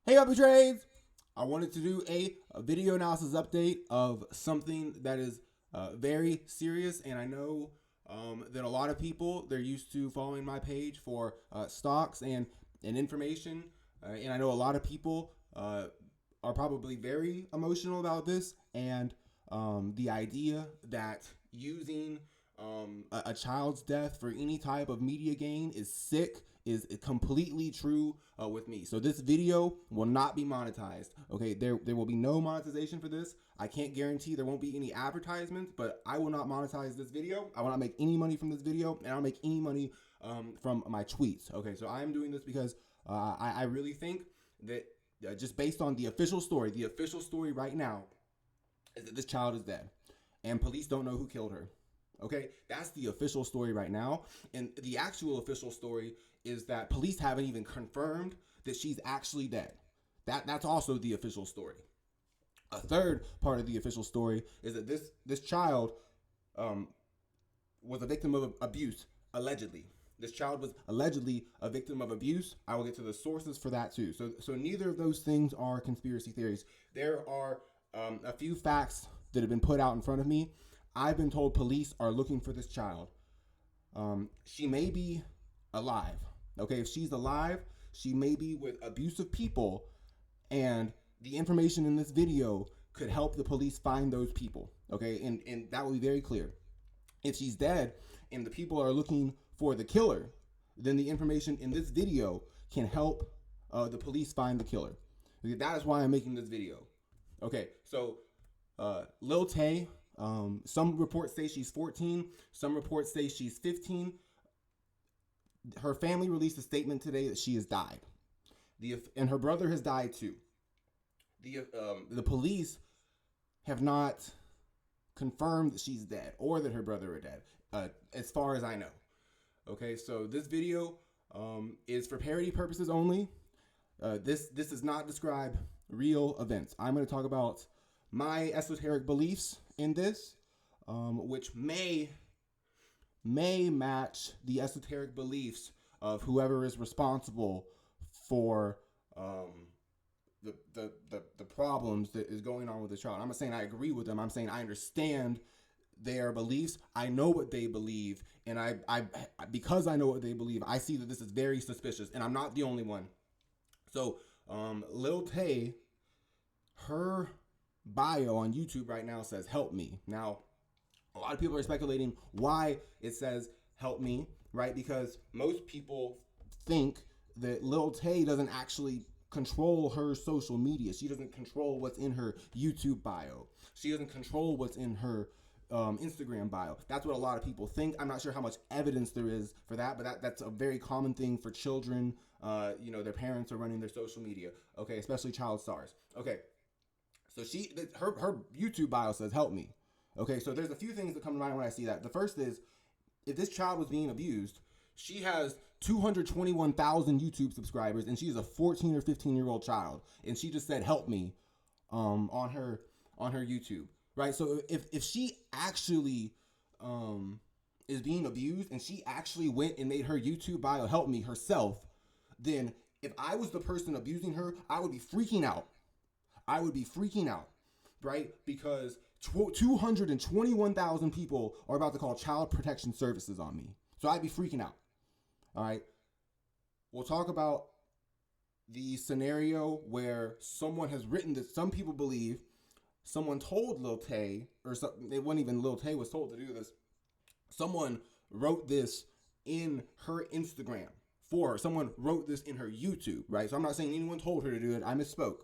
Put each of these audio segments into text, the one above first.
Hey, Happy Trades! I wanted to do a video analysis update of something that is very serious, and I know that a lot of people, they're used to following my page for stocks and information, and I know a lot of people are probably very emotional about this, and the idea that using a child's death for any type of media gain is sick is completely true with me. So this video will not be monetized. Okay, there will be no monetization for this. I can't guarantee there won't be any advertisements, but I will not monetize this video. I will not make any money from this video, and I don't make any money from my tweets. Okay, so I am doing this because I really think that just based on the official story right now is that this child is dead, and police don't know who killed her. Okay, that's the official story right now. And the actual official story is that police haven't even confirmed that she's actually dead. That's also the official story. A third part of the official story is that this child um, was a victim of abuse, allegedly. This child was allegedly a victim of abuse. I will get to the sources for that too. So neither of those things are conspiracy theories. There are a few facts that have been put out in front of me. I've been told police are looking for this child. She may be alive. Okay, if she's alive, she may be with abusive people, and the information in this video could help the police find those people. Okay, and that will be very clear. If she's dead and the people are looking for the killer, then the information in this video can help the police find the killer. Okay, that is why I'm making this video. Okay, so Lil Tay, some reports say she's 14, some reports say she's 15. Her family released a statement today that she has died. And her brother has died too. The police have not confirmed that she's dead or that her brother are dead, as far as I know. Okay, so this video is for parody purposes only. This does not describe real events. I'm going to talk about my esoteric beliefs in this, which may match the esoteric beliefs of whoever is responsible for the problems that is going on with the child. I'm not saying I agree with them. I'm saying I understand their beliefs. I know what they believe, and I because I know what they believe, I see that this is very suspicious, and I'm not the only one. So Lil Tay, her bio on YouTube right now says help me. Now a lot of people are speculating why it says help me, right? Because most people think that Lil Tay doesn't actually control her social media. She doesn't control what's in her YouTube bio. She doesn't control what's in her Instagram bio. That's what a lot of people think. I'm not sure how much evidence there is for that, but that's a very common thing for children. Their parents are running their social media. Okay, especially child stars. Okay, so her YouTube bio says help me. Okay, so there's a few things that come to mind when I see that. The first is, if this child was being abused, she has 221,000 YouTube subscribers, and she's a 14 or 15-year-old child, and she just said help me on her YouTube, right? So if she actually is being abused and she actually went and made her YouTube bio help me herself, then if I was the person abusing her, I would be freaking out. Right? Because 221,000 people are about to call child protection services on me. So I'd be freaking out. All right. We'll talk about the scenario where someone has written this. Some people believe someone told Lil Tay, or it wasn't even Lil Tay was told to do this. Someone wrote this in her Instagram for her. Someone wrote this in her YouTube, right? So I'm not saying anyone told her to do it. I misspoke.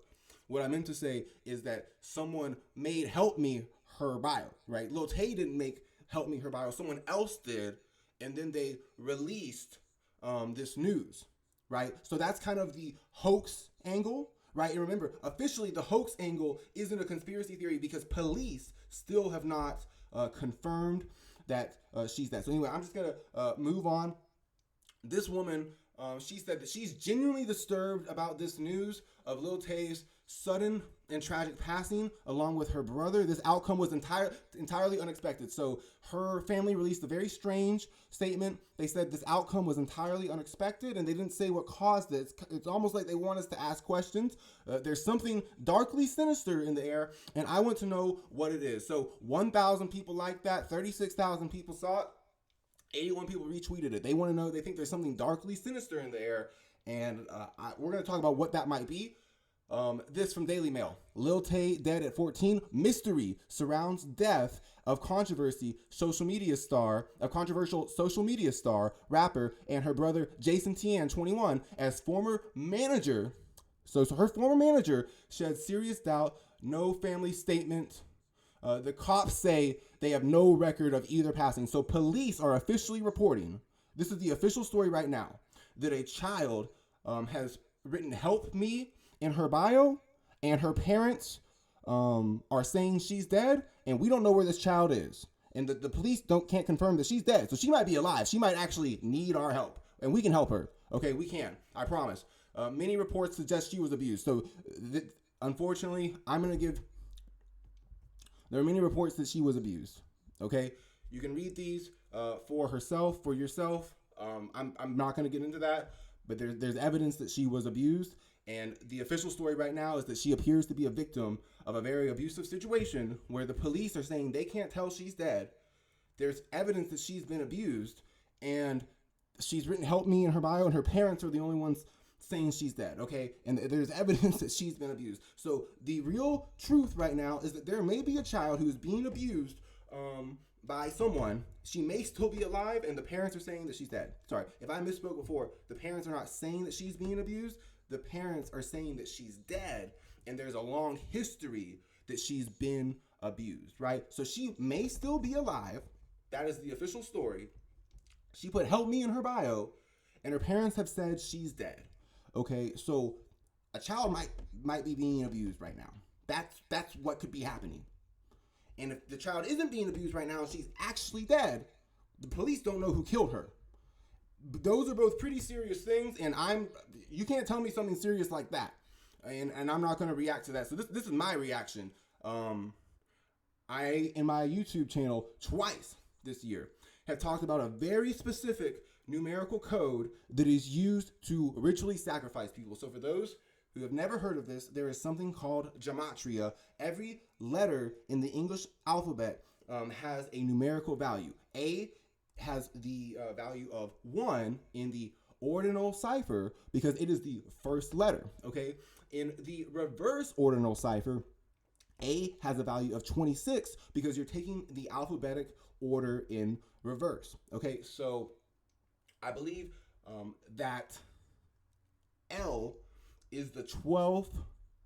What I meant to say is that someone made help me her bio, right? Lil Tay didn't make help me her bio. Someone else did, and then they released this news, right? So that's kind of the hoax angle, right? And remember, officially the hoax angle isn't a conspiracy theory because police still have not confirmed that she's dead. So anyway, I'm just going to move on. This woman, she said that she's genuinely disturbed about this news of Lil Tay's sudden and tragic passing along with her brother. This outcome was entirely unexpected. So her family released a very strange statement. They said this outcome was entirely unexpected, and they didn't say what caused it. It's almost like they want us to ask questions. There's something darkly sinister in the air, and I want to know what it is. So 1,000 people liked that, 36,000 people saw it, 81 people retweeted it. They want to know, they think there's something darkly sinister in the air, and we're going to talk about what that might be. This from Daily Mail. Lil Tay dead at 14. Mystery surrounds death of controversial social media star, rapper, and her brother Jason Tian, 21, as former manager. So her former manager shed serious doubt. No family statement. The cops say they have no record of either passing. So police are officially reporting, this is the official story right now, that a child has written "help me" in her bio, and her parents are saying she's dead, and we don't know where this child is. And the police can't confirm that she's dead. So she might be alive. She might actually need our help, and we can help her. Okay, we can. I promise. Many reports suggest she was abused. So unfortunately, there are many reports that she was abused. Okay, you can read these for yourself. I'm not going to get into that, but there's evidence that she was abused. And the official story right now is that she appears to be a victim of a very abusive situation where the police are saying they can't tell she's dead. There's evidence that she's been abused, and she's written "help me" in her bio, and her parents are the only ones saying she's dead, okay? And there's evidence that she's been abused. So the real truth right now is that there may be a child who is being abused by someone. She may still be alive, and the parents are saying that she's dead. Sorry, if I misspoke before, the parents are not saying that she's being abused. The parents are saying that she's dead, and there's a long history that she's been abused, right? So she may still be alive. That is the official story. She put "help me" in her bio, and her parents have said she's dead. Okay, so a child might be being abused right now. That's what could be happening. And if the child isn't being abused right now and she's actually dead, the police don't know who killed her. Those are both pretty serious things, and you can't tell me something serious like that, and I'm not going to react to that. So this is my reaction. I, in my YouTube channel, twice this year have talked about a very specific numerical code that is used to ritually sacrifice people. So for those who have never heard of this, there is something called gematria. Every letter in the English alphabet has a numerical value. A has the value of 1 in the ordinal cipher because it is the first letter, okay? In the reverse ordinal cipher, A has a value of 26 because you're taking the alphabetic order in reverse, okay? So I believe that L is the 12th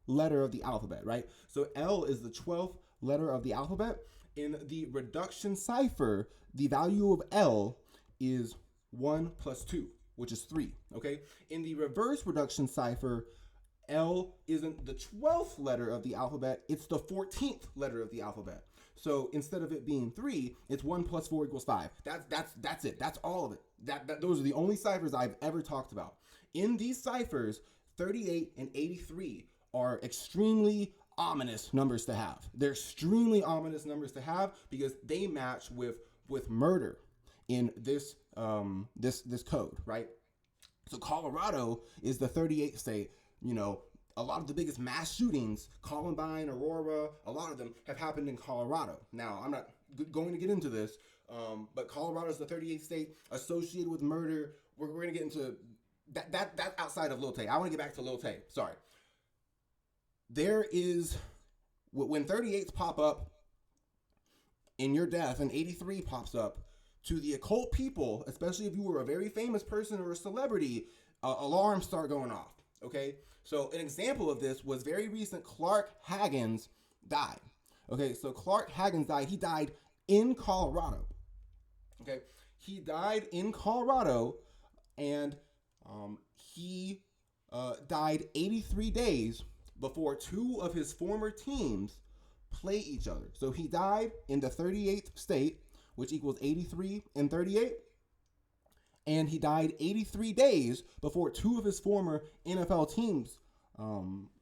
letter of the alphabet, right? So L is the 12th letter of the alphabet. In the reduction cipher, the value of L is 1 plus 2, which is 3, okay? In the reverse reduction cipher, L isn't the 12th letter of the alphabet, it's the 14th letter of the alphabet. So instead of it being 3, it's 1 plus 4 equals 5. That's it. That's all of it. Those are the only ciphers I've ever talked about. In these ciphers, 38 and 83 are extremely ominous numbers to have. They're extremely ominous numbers to have because they match with murder in this this code, right? So Colorado is the 38th state. You know, a lot of the biggest mass shootings, Columbine, Aurora, a lot of them have happened in Colorado. Now, I'm not going to get into this, but Colorado is the 38th state associated with murder. We're going to get into that outside of Lil Tay. I want to get back to Lil Tay. Sorry. There is, when 38s pop up in your death and 83 pops up, to the occult people, especially if you were a very famous person or a celebrity, alarms start going off, okay? So an example of this was very recent. Clark Haggins died. Okay, so Clark Haggins died. He died in Colorado. Okay, he died in Colorado, and he died 83 days before two of his former teams play each other. So he died in the 38th state, which equals 83 and 38. And he died 83 days before two of his former NFL teams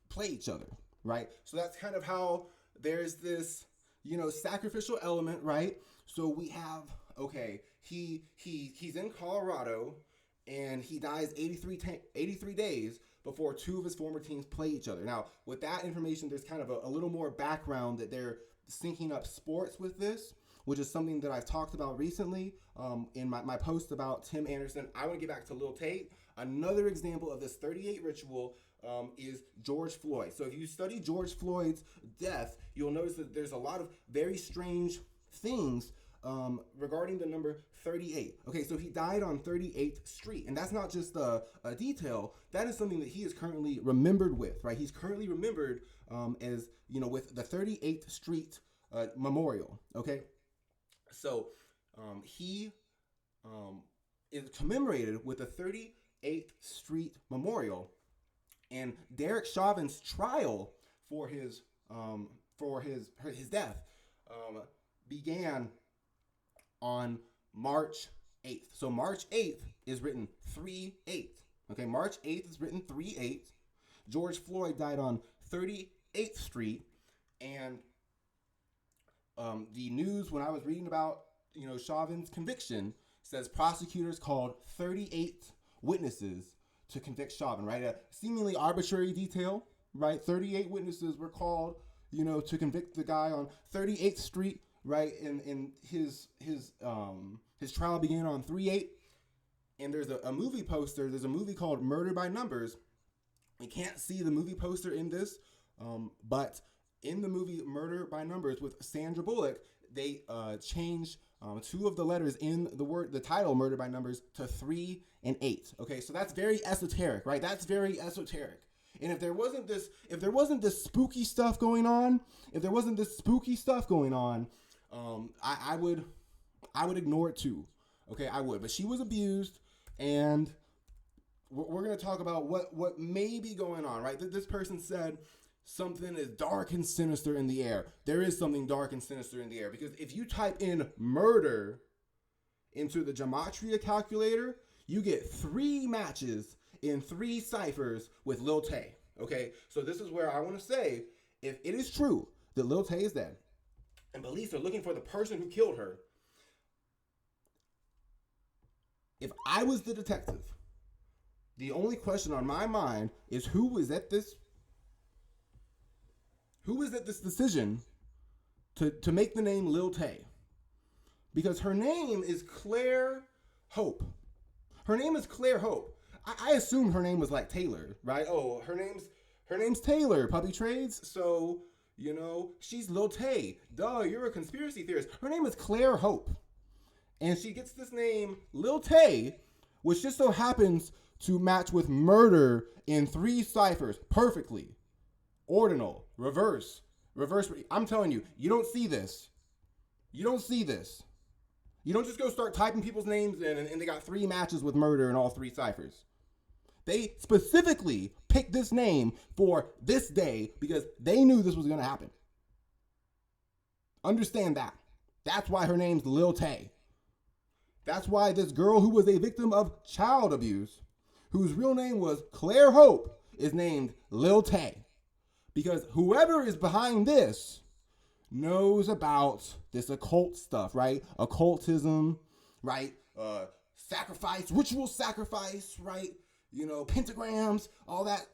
play each other. right? So that's kind of how there's this, sacrificial element, right? So we have, okay, he's in Colorado, and he dies 83 days before two of his former teams play each other. Now, with that information, there's kind of a little more background that they're syncing up sports with this, which is something that I've talked about recently in my post about Tim Anderson. I want to get back to Lil Tay. Another example of this 38 ritual is George Floyd. So if you study George Floyd's death, you'll notice that there's a lot of very strange things regarding the number 38. Okay, so he died on 38th Street, and that's not just a detail. That is something that he is currently remembered with, right? He's currently remembered as, with the 38th Street memorial, okay? So he is commemorated with the 38th Street memorial, and Derek Chauvin's trial for his death began on March 8th. So March 8th is written 3/8. Okay, March 8th is written 3/8. George Floyd died on 38th Street, and the news, when I was reading about, Chauvin's conviction, says prosecutors called 38 witnesses to convict Chauvin, right? A seemingly arbitrary detail, right? 38 witnesses were called, to convict the guy on 38th Street, right? And his trial began on 3/8. And there's a movie poster. There's a movie called Murder by Numbers. We can't see the movie poster in this, but in the movie Murder by Numbers with Sandra Bullock, they changed two of the letters in the title Murder by Numbers to 3 and 8. Okay, so that's very esoteric, right? That's very esoteric. And if there wasn't this spooky stuff going on, I would ignore it too. Okay, I would. But she was abused, and we're going to talk about what may be going on, right? This person said something is dark and sinister in the air. There is something dark and sinister in the air, because if you type in murder into the gematria calculator, you get 3 matches in 3 ciphers with Lil Tay. Okay, so this is where I want to say, if it is true that Lil Tay is dead, and police are looking for the person who killed her, if I was the detective, the only question on my mind is who was at this decision to make the name Lil Tay? Because her name is Claire Hope. Her name is Claire Hope. I assumed her name was like Taylor, right? Oh, her name's Taylor, Puppy Trades. So, she's Lil Tay. Duh, you're a conspiracy theorist. Her name is Claire Hope. And she gets this name, Lil Tay, which just so happens to match with murder in 3 ciphers perfectly. Ordinal, reverse. I'm telling you, you don't see this. You don't just go start typing people's names in and they got 3 matches with murder in all 3 ciphers. They specifically picked this name for this day because they knew this was going to happen. Understand that. That's why her name's Lil Tay. That's why this girl who was a victim of child abuse, whose real name was Claire Hope, is named Lil Tay. Because whoever is behind this knows about this occult stuff, right? Occultism, right? Ritual sacrifice, right? Pentagrams, all that.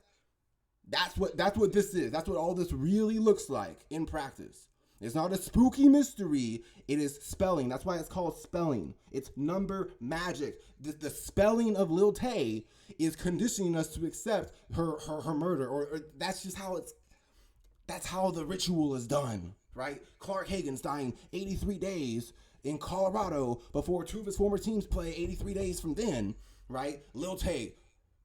That's what this is. That's what all this really looks like in practice. It's not a spooky mystery. It is spelling. That's why it's called spelling. It's number magic. The spelling of Lil Tay is conditioning us to accept her murder, or that's just how that's how the ritual is done, right? Clark Hagen's dying 83 days in Colorado before 2 of his former teams play 83 days from then, right? Lil Tay,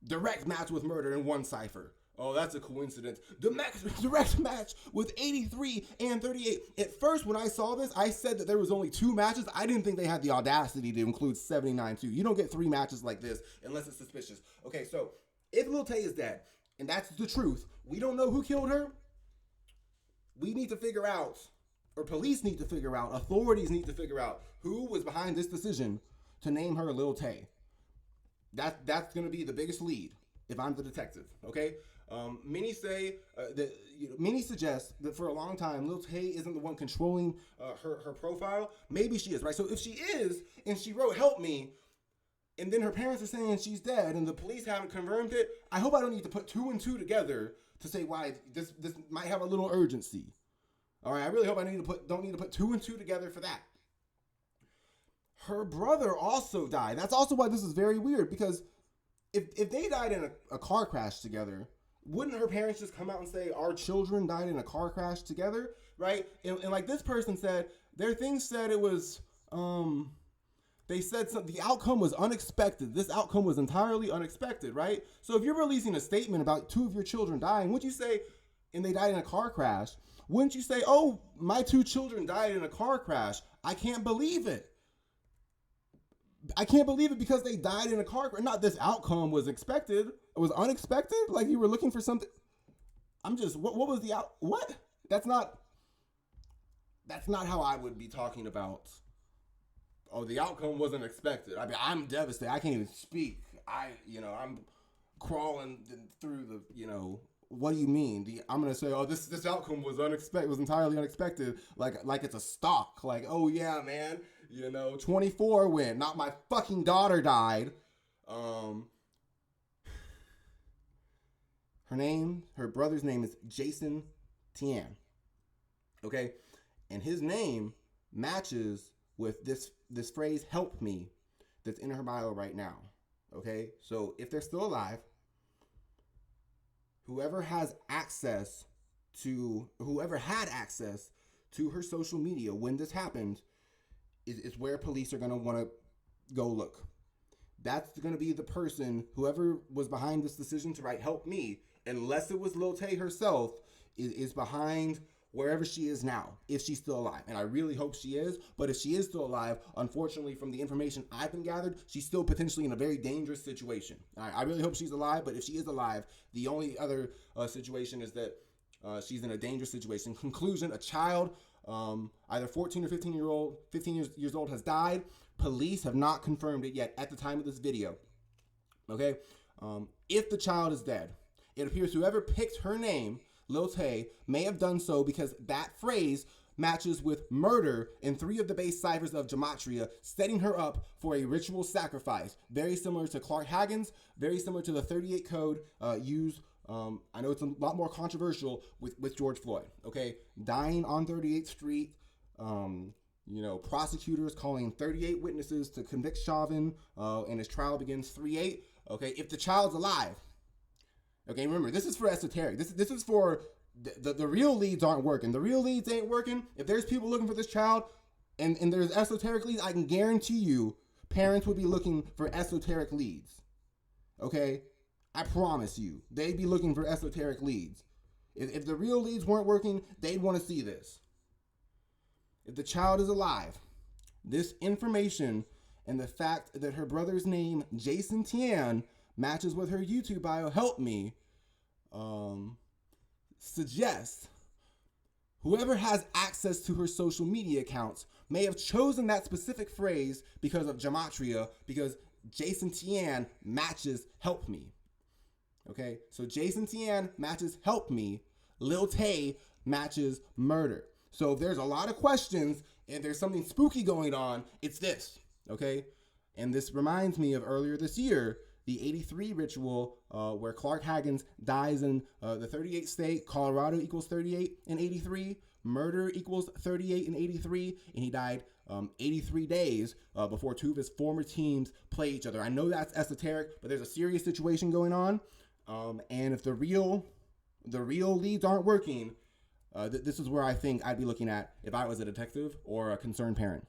direct match with murder in 1 cipher. Oh, that's a coincidence. Direct match with 83 and 38. At first, when I saw this, I said that there was only 2 matches. I didn't think they had the audacity to include 79 too. You don't get 3 matches like this unless it's suspicious. Okay, so if Lil Tay is dead, and that's the truth, we don't know who killed her. We need to figure out, or police need to figure out, authorities need to figure out who was behind this decision to name her Lil Tay. That's going to be the biggest lead if I'm the detective, okay? Many suggest that for a long time, Lil Tay isn't the one controlling her profile. Maybe she is, right? So if she is, and she wrote "help me," and then her parents are saying she's dead, and the police haven't confirmed it, I hope I don't need to put two and two together to say why this might have a little urgency. All right, I really hope I don't need to put two and two together for that. Her brother also died. That's also why this is very weird, because if they died in a car crash together, wouldn't her parents just come out and say, our children died in a car crash together, right? And like this person said, their thing said it was, they said the outcome was unexpected. This outcome was entirely unexpected, right? So if you're releasing a statement about two of your children dying, wouldn't you say, and they died in a car crash, wouldn't you say, oh, my two children died in a car crash? I can't believe it. I can't believe it because they died in a car crash. Not this outcome was expected. It was unexpected. Like you were looking for something. I'm just, what was the what? That's not how I would be talking about. Oh, the outcome wasn't expected. I mean, I'm devastated. I can't even speak. I'm crawling through the, what do you mean? I'm going to say, oh, this outcome was unexpected, was entirely unexpected. Like it's a stock. Like, oh yeah, man, 24 went, not my fucking daughter died. Her brother's name is Jason Tian. Okay. And his name matches with this phrase, help me, that's in her bio right now. Okay. So if they're still alive, whoever had access to her social media when this happened is where police are going to want to go look. That's going to be the person, whoever was behind this decision to write help me, unless it was Lil Tay herself, is behind wherever she is now, if she's still alive. And I really hope she is, but if she is still alive, unfortunately, from the information I've been gathered, she's still potentially in a very dangerous situation. I really hope she's alive, but if she is alive, the only other situation is that she's in a dangerous situation. Conclusion, a child, either 14 or 15 years old has died. Police have not confirmed it yet at the time of this video. Okay? If the child is dead, it appears whoever picked her name, Lil Tay, may have done so because that phrase matches with murder in 3 of the base ciphers of Gematria, setting her up for a ritual sacrifice. Very similar to Clark Haggans, very similar to the 38 code used, I know it's a lot more controversial with George Floyd, okay? Dying on 38th Street, prosecutors calling 38 witnesses to convict Chauvin, and his trial begins 3/8, okay? If the child's alive, okay, remember, this is for esoteric. This is for the real leads aren't working. The real leads ain't working. If there's people looking for this child and there's esoteric leads, I can guarantee you parents would be looking for esoteric leads. Okay? I promise you. They'd be looking for esoteric leads. If the real leads weren't working, they'd want to see this. If the child is alive, this information and the fact that her brother's name, Jason Tian, matches with her YouTube bio, help me, suggests whoever has access to her social media accounts may have chosen that specific phrase because of Gematria, because Jason Tian matches help me. Okay, so Jason Tian matches help me, Lil Tay matches murder. So if there's a lot of questions and there's something spooky going on, it's this, okay? And this reminds me of earlier this year, the 83 ritual where Clark Haggans dies in the 38th state. Colorado equals 38 and 83. Murder equals 38 and 83. And he died 83 days before 2 of his former teams play each other. I know that's esoteric, but there's a serious situation going on. And if the real leads aren't working, this is where I think I'd be looking at if I was a detective or a concerned parent.